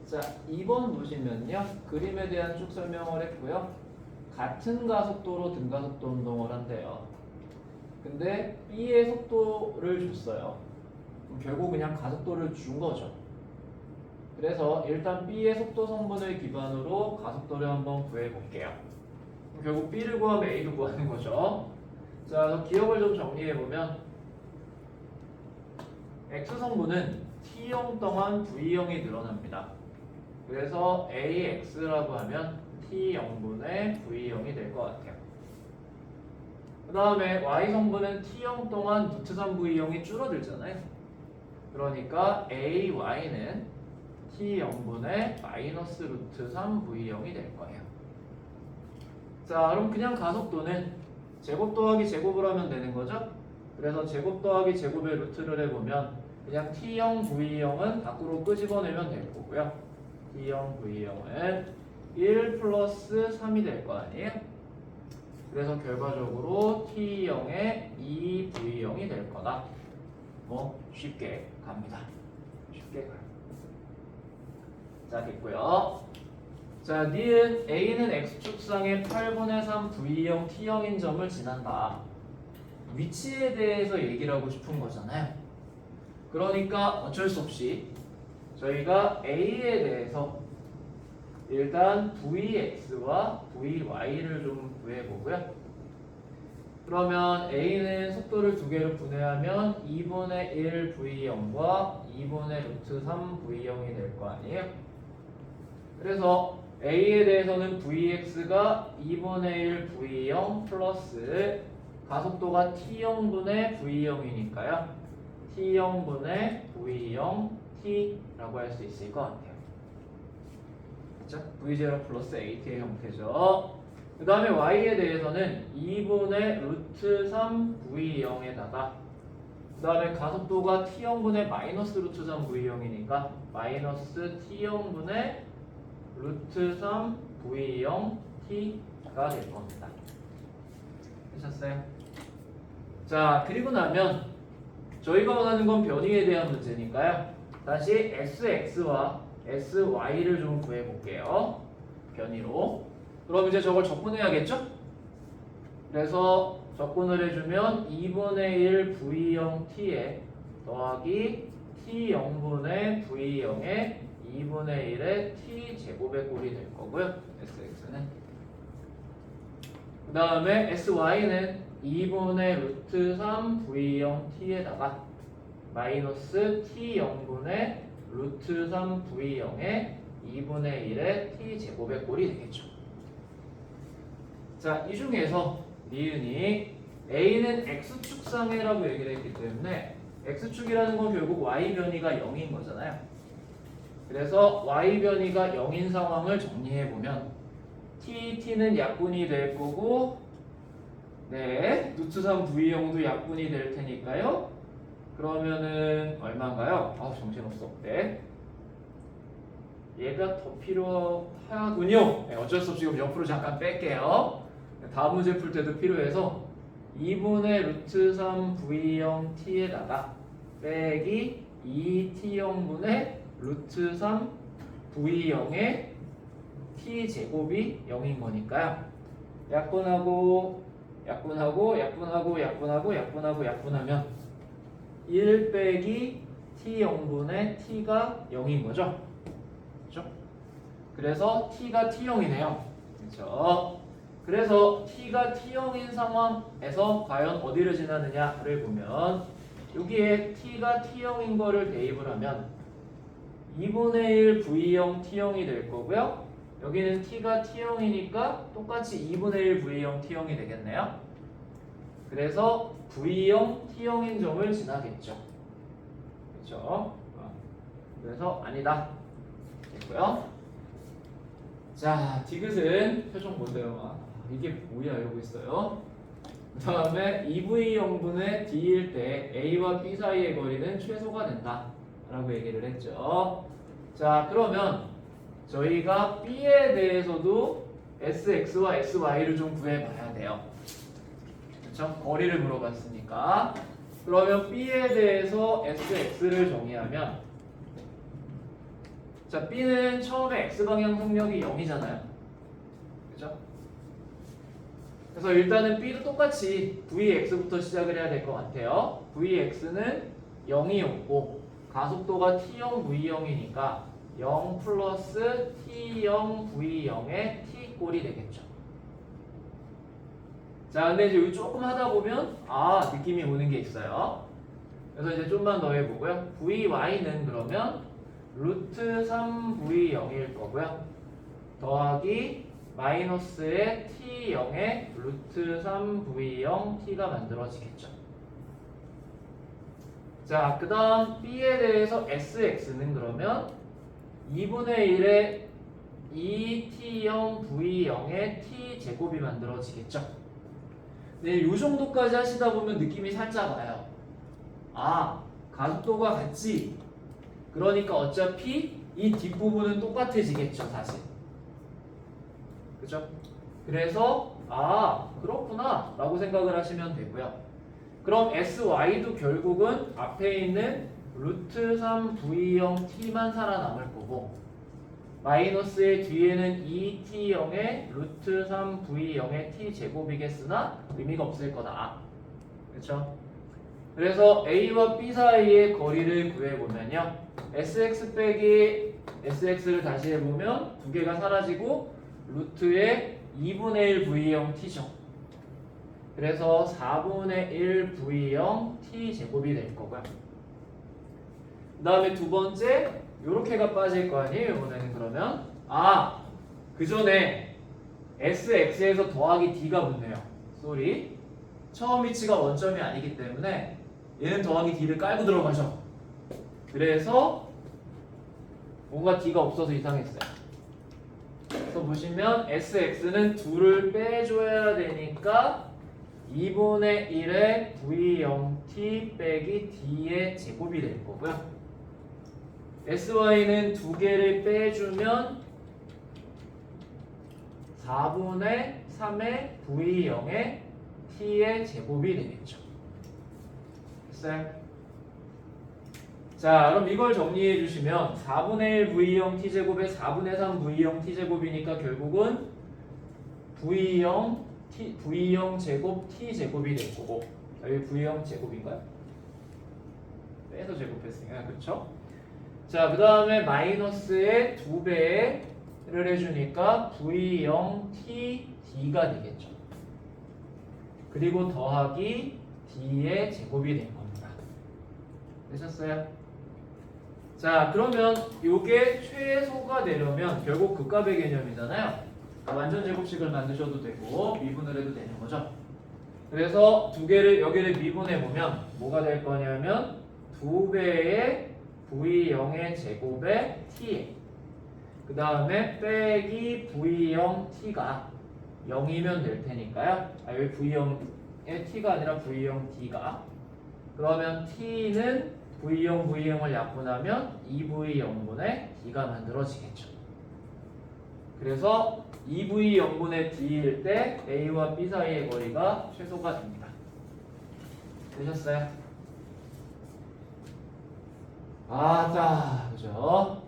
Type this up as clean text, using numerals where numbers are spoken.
자, 2번 보시면요. 그림에 대한 쭉 설명을 했고요. 같은 가속도로 등가속도 운동을 한대요. 근데 B의 속도를 줬어요. 그럼 결국 그냥 가속도를 준 거죠. 그래서 일단 B의 속도 성분을 기반으로 가속도를 한번 구해 볼게요. 결국 B를 구하면 A도 구하는 거죠. 자, 그래서 기억을 좀 정리해 보면 X 성분은 T형 동안 V형이 늘어납니다. 그래서 AX라고 하면 T형분의 V형이 될 것 같아요. 그 다음에 Y 성분은 T형 동안 루트 3V형이 줄어들잖아요. 그러니까 AY는 T형분의 마이너스 루트 3V형이 될 거예요. 자, 그럼 그냥 가속도는 제곱 더하기 제곱을 하면 되는 거죠? 그래서 제곱 더하기 제곱의 루트를 해보면 그냥 T형 V형은 밖으로 끄집어내면 될 거고요. T형 V형은 1 플러스 3이 될 거 아니에요? 그래서 결과적으로 T형의 2V형이 될 거다. 뭐 쉽게 갑니다. 쉽게 가요. 자, 됐고요. 자, 니은 A는 X축상의 8분의 3 V형 T형인 점을 지난다. 위치에 대해서 얘기를 하고 싶은 거잖아요. 그러니까 어쩔 수 없이 저희가 A에 대해서 일단 Vx와 Vy를 좀 구해보고요. 그러면 A는 속도를 두 개로 분해하면 2분의 1 V형과 2분의 루트 3 V형이 될 거 아니에요? 그래서 A에 대해서는 Vx가 2분의 1 V형 플러스 가속도가 T형분의 V형이니까요. T형분의 V형 T라고 할 수 있을 것 같아요. 그렇죠? V0 플러스 AT의 형태죠. 그 다음에 Y에 대해서는 2분의 루트 3 V형에다가 그 다음에 가속도가 T형분의 마이너스 루트 3 V형이니까 마이너스 T형분의 루트 3 V형 T가 될 겁니다. 되셨어요? 자, 그리고 나면 저희가 원하는 건 변이에 대한 문제니까요. 다시 SX와 SY를 좀 구해볼게요. 변이로. 그럼 이제 저걸 적분해야겠죠? 그래서 적분을 해주면 2분의 1 V형 T에 더하기 T0분의 V형의 2분의 1의 T제곱의 꼴이 될 거고요. SX는. 그 다음에 SY는 2분의 루트 3 V형 T에다가 마이너스 T0분의 루트 3 V형의 2분의 1의 T제곱의 꼴이 되겠죠. 자, 이 중에서 니은이 A는 X축상해라고 얘기를 했기 때문에 X축이라는 건 결국 Y 변이가 0인 거잖아요. 그래서 Y 변이가 0인 상황을 정리해보면 T는 약분이 될 거고 네, 루트 3 V형도 약분이 될 테니까요. 그러면은 얼마인가요? 아우, 정신없어. 네. 얘가 더 필요하군요. 네, 어쩔 수 없이 지금 옆으로 잠깐 뺄게요. 다음 문제 풀 때도 필요해서 2분의 루트 3 V형 T에다가 빼기 2T형분의 루트 3 V형의 T제곱이 0인 거니까요. 약분하고 약분하면 1 빼기 T0분의 T가 0인 거죠. 그렇죠? 그래서 T가 T형이네요. 그렇죠? 그래서 T가 T형인 상황에서 과연 어디를 지나느냐를 보면 여기에 T가 T형인 거를 대입을 하면 2분의 1 V형 T형이 될 거고요. 여기는 T가 T형이니까 똑같이 2분의 1 V형 T형이 되겠네요. 그래서 V형 T형인 점을 지나겠죠. 그렇죠? 그래서 아니다. 됐고요. 자, 디귿은 표정 보세요. 이게 뭐야 이러고 있어요. 그 다음에 2V형분의 D일 때 A와 B 사이의 거리는 최소가 된다 라고 얘기를 했죠. 자, 그러면 저희가 B에 대해서도 SX와 SY를 좀 구해봐야 돼요. 그렇죠? 거리를 물어봤으니까. 그러면 B에 대해서 SX를 정의하면 자, B는 처음에 X방향 속력이 0이잖아요. 그죠? 그래서 일단은 B도 똑같이 Vx부터 시작을 해야 될 것 같아요. Vx는 0이 오고 가속도가 T0 V0이니까 0 플러스 T0 V0의 T꼴이 되겠죠. 자, 근데 이제 여기 조금 하다 보면 느낌이 오는 게 있어요. 그래서 이제 좀만 더 해보고요. VY는 그러면 루트 3V0일 거고요. 더하기 마이너스의 T0의 루트 3V0 T가 만들어지겠죠. 자, 그 다음 B에 대해서 SX는 그러면 2분의 1의 2T0 V0의 T제곱이 만들어지겠죠. 네, 이 정도까지 하시다 보면 느낌이 살짝 와요. 가속도가 같지. 그러니까 어차피 이 뒷부분은 똑같아지겠죠, 사실. 그죠? 그래서 그렇구나 라고 생각을 하시면 되고요. 그럼 SY도 결국은 앞에 있는 루트 3V0T만 살아남을 거고 마이너스의 뒤에는 2T0의 루트 3V0의 T제곱이겠으나 의미가 없을 거다. 그렇죠? 그래서 A와 B 사이의 거리를 구해보면요. SX 빼기 SX를 다시 해보면 두 개가 사라지고 루트의 2분의 1 V0 T죠. 그래서 4분의 1 V0 T제곱이 될 거고요. 그 다음에 두 번째 요렇게가 빠질 거 아니에요, 이번에는. 그러면 그 전에 SX에서 더하기 D가 붙네요. 쏘리. 처음 위치가 원점이 아니기 때문에 얘는 더하기 D를 깔고 들어가죠. 그래서 뭔가 D가 없어서 이상했어요. 그래서 보시면 SX는 2를 빼줘야 되니까 2분의 1의 V0T 빼기 D의 제곱이 될 거고요. SY는 두 개를 빼주면 4분의 3의 V0의 T의 제곱이 되겠죠. 됐어요? 자, 그럼 이걸 정리해 주시면 4분의 1 V0 T제곱에 4분의 3 V0 T제곱이니까 결국은 V0 제곱 T제곱이 될 거고 여기 V0 제곱인가요? 빼서 제곱했으니까 그렇죠? 자, 그 다음에 마이너스의 2배를 해주니까 V0T D가 되겠죠. 그리고 더하기 D의 제곱이 된 겁니다. 되셨어요? 자, 그러면 이게 최소가 되려면 결국 극값의 개념이잖아요. 완전 제곱식을 만드셔도 되고 미분을 해도 되는 거죠. 그래서 두 개를 여기를 미분해 보면 뭐가 될 거냐면 2배의 V0의 제곱에 T 그 다음에 빼기 V0T가 0이면 될 테니까요. 여기 V0의 T가 아니라 V0D가 그러면 T는 V0을 약분하면 2V0분의 D가 만들어지겠죠. 그래서 2V0분의 D일 때 A와 B 사이의 거리가 최소가 됩니다. 되셨어요? 자, 그죠?